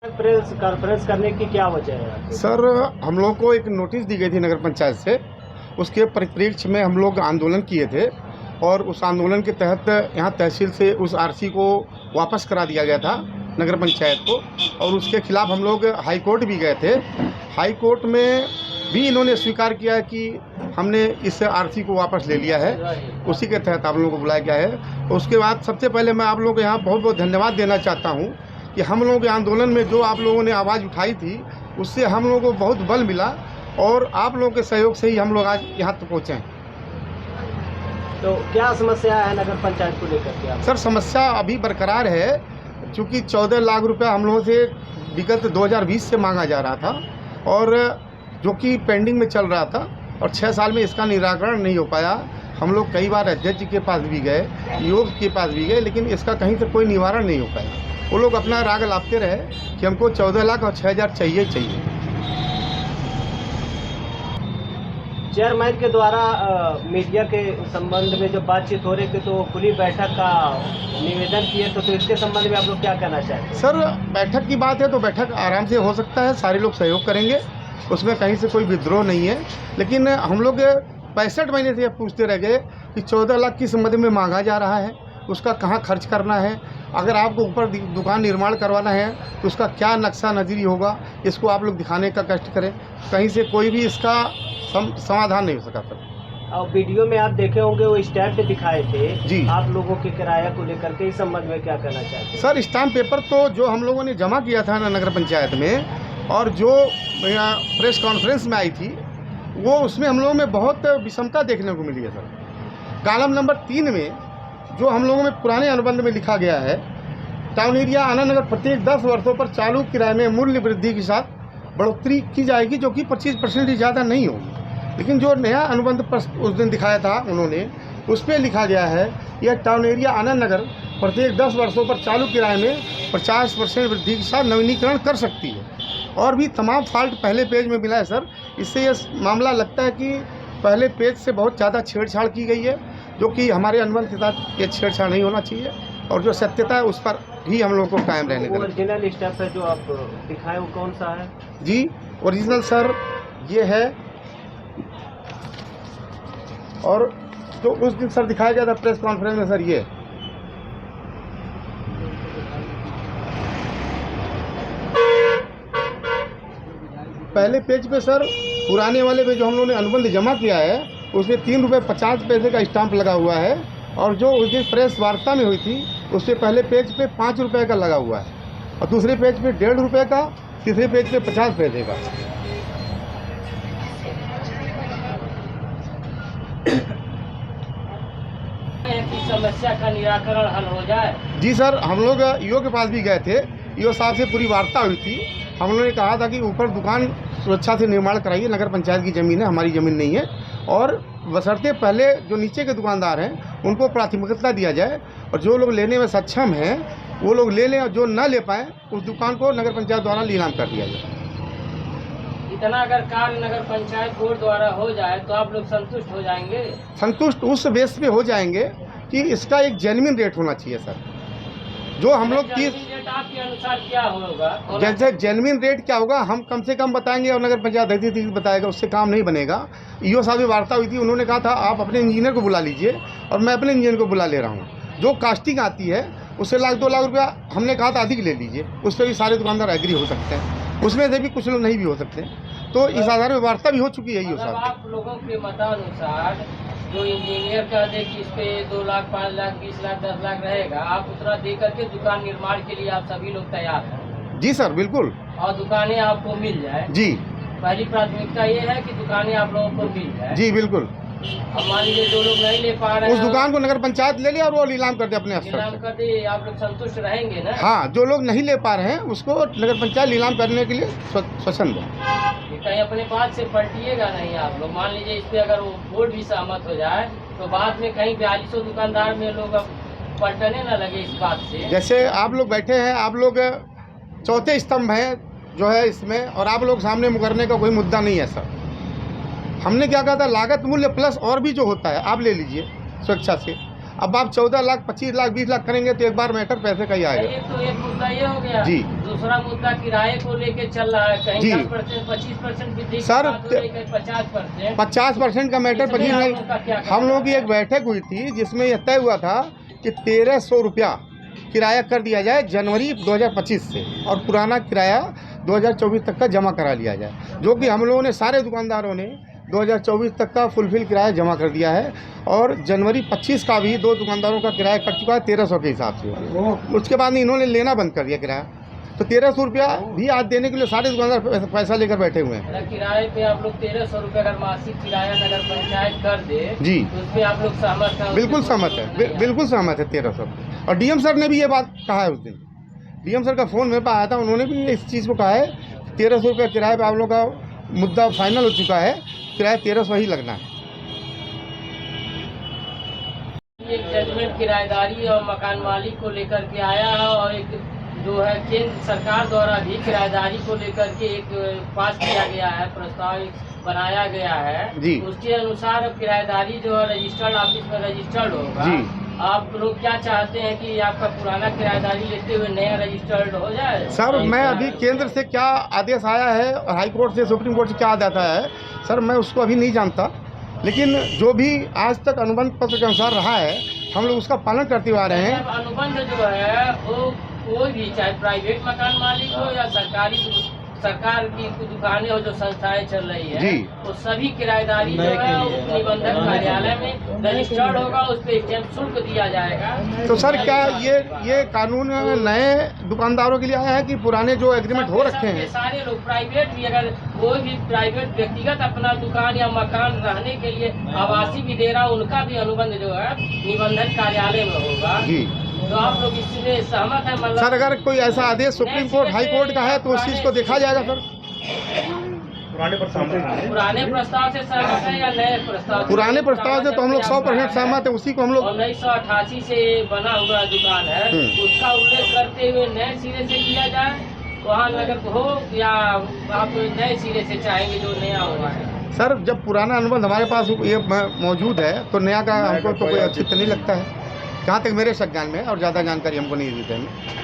Press conference करने की क्या वजह है? सर, हम लोग को एक नोटिस दी गई थी नगर पंचायत से। उसके परिप्रेक्ष्य में हम लोग आंदोलन किए थे और उस आंदोलन के तहत यहाँ तहसील से उस आरसी को वापस करा दिया गया था नगर पंचायत को, और उसके खिलाफ हम लोग हाई कोर्ट भी गए थे। हाई कोर्ट में भी इन्होंने स्वीकार किया है कि हमने इस आरसी को वापस ले लिया है। उसी के तहत आप लोगों को बुलाया गया है। तो उसके बाद सबसे पहले मैं आप लोगों को यहाँ बहुत बहुत धन्यवाद देना चाहता हूँ कि हम लोगों के आंदोलन में जो आप लोगों ने आवाज़ उठाई थी उससे हम लोगों को बहुत बल मिला और आप लोगों के सहयोग से ही हम लोग आज यहाँ तक पहुँचे हैं। तो क्या समस्या है नगर पंचायत को लेकर के? सर, समस्या अभी बरकरार है, क्योंकि 14 लाख रुपया हम लोगों से विगत 2020 से मांगा जा रहा था और जो कि पेंडिंग में चल रहा था, और 6 साल में इसका निराकरण नहीं हो पाया। हम लोग कई बार अध्यक्ष जी के पास भी गए, योग के पास भी गए, लेकिन इसका कहीं से कोई निवारण नहीं हो पाया। वो लोग अपना राग लाते रहे कि हमको 14 लाख और 6,000 चाहिए। चेयरमैन के द्वारा मीडिया के संबंध में जब बातचीत हो रही थी तो खुली बैठक का निवेदन किए, तो इसके संबंध में आप लोग क्या कहना चाहते हैं? सर, बैठक की बात है तो बैठक आराम से हो सकता है, सारे लोग सहयोग करेंगे, उसमें कहीं से कोई विद्रोह नहीं है। लेकिन हम लोग 65 महीने से ये पूछते रह गए कि 14 लाख किस संबंध में मांगा जा रहा है, उसका कहाँ खर्च करना है, अगर आपको ऊपर दुकान निर्माण करवाना है तो उसका क्या नक्शा नज़री होगा, इसको आप लोग दिखाने का कष्ट करें। कहीं से कोई भी इसका समाधान नहीं हो सका सर। और वीडियो में आप देखे होंगे वो स्टैम्प दिखाए थे जी, आप लोगों के किराया को लेकर के, इस संबंध में क्या कहना चाहते हैं? सर, स्टाम्प पेपर तो जो हम लोगों ने जमा किया था नगर पंचायत में और जो प्रेस कॉन्फ्रेंस में आई थी, वो उसमें हम लोगों में बहुत विषमता देखने को मिली है सर। कॉलम नंबर 3 में जो हम लोगों में पुराने अनुबंध में लिखा गया है, टाउन एरिया आनंद नगर प्रत्येक 10 वर्षों पर चालू किराए में मूल्य वृद्धि के साथ बढ़ोतरी की जाएगी, जो कि 25% से ज़्यादा नहीं होगी। लेकिन जो नया अनुबंध पर उस दिन दिखाया था उन्होंने, उस पर लिखा गया है यह टाउन एरिया आनंद नगर प्रत्येक 10 वर्षों पर चालू किराए में 50% वृद्धि के साथ नवीनीकरण कर सकती है। और भी तमाम फॉल्ट पहले पेज में मिला है सर। इससे यह मामला लगता है कि पहले पेज से बहुत ज़्यादा छेड़छाड़ की गई है, जो कि हमारे अनुबंध के साथ ये छेड़छाड़ नहीं होना चाहिए, और जो सत्यता है उस पर भी हम लोगों को कायम रहने देना। ओरिजिनल स्टैम्प है जो आप दिखाए वो कौन सा है? जी, ओरिजिनल सर ये है, और जो उस दिन सर दिखाया गया था प्रेस कॉन्फ्रेंस में सर, ये पहले पेज पे सर, पुराने वाले पे जो हम लोगों ने अनुबंध जमा किया है उसमें 3 रुपये 50 पैसे का स्टाम्प लगा हुआ है, और जो उस दिन प्रेस वार्ता में हुई थी उससे पहले पेज पे 5 रुपये का लगा हुआ है, और दूसरे पेज पे 1.5 रुपये का, तीसरे पेज पे 50 पैसे का। समस्या का निराकरण हल हो जाए। जी सर, हम लोग ईओ के पास भी गए थे, ईओ साहब से पूरी वार्ता हुई थी। हम लोगों ने कहा था कि ऊपर दुकान सुरक्षा से निर्माण कराइए, नगर पंचायत की ज़मीन है, हमारी ज़मीन नहीं है, और बशर्ते पहले जो नीचे के दुकानदार हैं उनको प्राथमिकता दिया जाए, और जो लोग लेने में सक्षम हैं वो लोग ले लें, और जो ना ले पाएँ उस दुकान को नगर पंचायत द्वारा नीलाम कर दिया जाए। इतना अगर कार्य नगर पंचायत बोर्ड द्वारा हो जाए तो आप लोग संतुष्ट हो जाएंगे? संतुष्ट उस बेस पे हो जाएंगे कि इसका एक जेन्युइन रेट होना चाहिए सर। जो हम लोग रेट आपके अनुसार क्या होगा? जैसे जेन्युइन रेट क्या होगा हम कम से कम बताएंगे और नगर पंचायत अधिकारी बताएगा, उससे काम नहीं बनेगा। ईओ साहब की वार्ता हुई थी, उन्होंने कहा था आप अपने इंजीनियर को बुला लीजिए, और मैं अपने इंजीनियर को बुला ले रहा हूँ। जो कास्टिंग आती है उससे 1-2 लाख रुपया हमने कहा था अधिक ले लीजिए, उस पर भी सारे दुकानदार एग्री हो सकते हैं, उसमें से भी कुछ लोग नहीं भी हो सकते। तो इस आधार में वार्ता भी हो चुकी है ईओ साहब। आप लोगों के मतानुसार जो इंजीनियर का दे कि इस पे 2 लाख, 5 लाख, 20 लाख, 10 लाख रहेगा, आप उतना दे करके दुकान निर्माण के लिए आप सभी लोग तैयार हैं? जी सर, बिल्कुल। और दुकानें आपको मिल जाए? जी, पहली प्राथमिकता ये है कि दुकानें आप लोगों को मिल जाए। जी बिल्कुल। अब मान लीजिए जो लोग नहीं ले पा रहे उस हैं, दुकान को नगर पंचायत ले ले और वो नीलाम कर दे अपने स्तर नीलाम से। कर दे, आप लोग संतुष्ट रहेंगे ना? हाँ, जो लोग नहीं ले पा रहे हैं उसको नगर पंचायत नीलाम करने के लिए स्वच्छंद है। कहीं अपने पास से पलटिएगा नहीं आप लोग। मान लीजिए इस पे अगर वो बोर्ड भी सहमत हो जाए तो बाद में कहीं 4200 दुकानदार में लोग अब पलटने न लगे इस बात से। जैसे आप लोग बैठे हैं, आप लोग चौथे स्तंभ हैं जो है इसमें, और आप लोग सामने मुकरने का कोई मुद्दा नहीं है सर। हमने क्या कहा था, लागत मूल्य प्लस और भी जो होता है आप ले लीजिए स्वेच्छा से, अब आप 14 लाख 25 लाख 20 लाख करेंगे तो एक बार मैटर पैसे का ही आएगा। ये तो एक मुद्दा ये हो गया। जी। दूसरा मुद्दा किराए को लेके चल रहा है, कहीं जी। 10% 25% वृद्धि सर, 50%। 50% का मैटर इसमें 25 आप नहीं। लोग का क्या हम लोगों की कहना एक बैठक हुई थी जिसमें यह तय हुआ था कि 1300 रुपया किराया कर दिया जाए जनवरी 2025 से, और पुराना किराया 2024 तक का जमा करा लिया जाए, जो कि हम लोगों ने सारे दुकानदारों ने 2024 तक का फुलफिल किराया जमा कर दिया है। और जनवरी 25 का भी 2 दुकानदारों का किराया कट चुका है 1300 के हिसाब से। उसके बाद इन्होंने लेना बंद कर दिया किराया, तो 1300 रुपया भी आज देने के लिए सारे दुकानदार पैसा लेकर बैठे हुए हैं। है? किराए पे आप लोग 1300 रुपये अगर मासिक किराया नगर पंचायत कर दे जी, तो उस पे आप लोग सहमत हैं? बिल्कुल सहमत है, बिल्कुल सहमत है 1300। और डीएम सर ने भी ये बात कहा है उस दिन। डीएम सर का फ़ोन मेरे पास आया था, उन्होंने भी इस चीज़ को कहा है 1300 रुपये किराए पे आप लोग का मुद्दा फाइनल हो चुका है, किराया 1300 ही लगना है। एक जजमेंट किराएदारी और मकान मालिक को लेकर के आया है, और एक जो है केंद्र सरकार द्वारा भी किराएदारी को लेकर के एक पास किया गया है, प्रस्ताव बनाया गया है जी। उसके अनुसार अब किराएदारी जो है रजिस्टर्ड ऑफिस में रजिस्टर्ड होगा। जी। आप लोग क्या चाहते हैं कि आपका पुराना किराएदारी लेते हुए नया रजिस्टर्ड हो जाए? सर, मैं अभी केंद्र से क्या आदेश आया है और हाई कोर्ट से सुप्रीम कोर्ट से क्या आदेश आया है सर, मैं उसको अभी नहीं जानता, लेकिन जो भी आज तक अनुबंध पत्र के अनुसार रहा है हम लोग उसका पालन करते हुए आ रहे हैं। अनुबंध जो है वो कोई भी, चाहे प्राइवेट मकान मालिक हो या सरकार की दुकानें हो, जो संस्थाएं चल रही है, जी। वो सभी किराएदारी जो है उप निबंधक कार्यालय में रजिस्टर्ड होगा, उस पर स्टैम्प शुल्क दिया जाएगा। तो सर, क्या ये कानून नए दुकानदारों के लिए आया है कि पुराने जो एग्रीमेंट हो रखे हैं? सारे लोग, प्राइवेट भी, अगर कोई भी प्राइवेट व्यक्तिगत अपना दुकान या मकान रहने के लिए आवासीय भी दे रहा, उनका भी अनुबंध जो है निबंधक कार्यालय में होगा। जी। तो आप लोग इसमें सहमत है? मतलब सर, अगर कोई ऐसा आदेश सुप्रीम कोर्ट हाई कोर्ट का है तो उस चीज़ को देखा जाएगा सर। पुराने प्रस्ताव से सहमत है या नए प्रस्ताव? पुराने प्रस्ताव से तो हम लोग 100% सहमत है, उसी को हम लोग 1988 से बना हुआ दुकान है, उसका उल्लेख करते हुए नए सिरे से किया जाए, वहाँ नगर हो, या आप नए सिरे से चाहेंगे जो नया हुआ है? सर, जब पुराना अनुबंध हमारे पास ये मौजूद है तो नया का हमको तो कोई औचित्य नहीं लगता है, जहाँ तक मेरे संज्ञान में, और ज़्यादा जानकारी हमको नहीं दी है।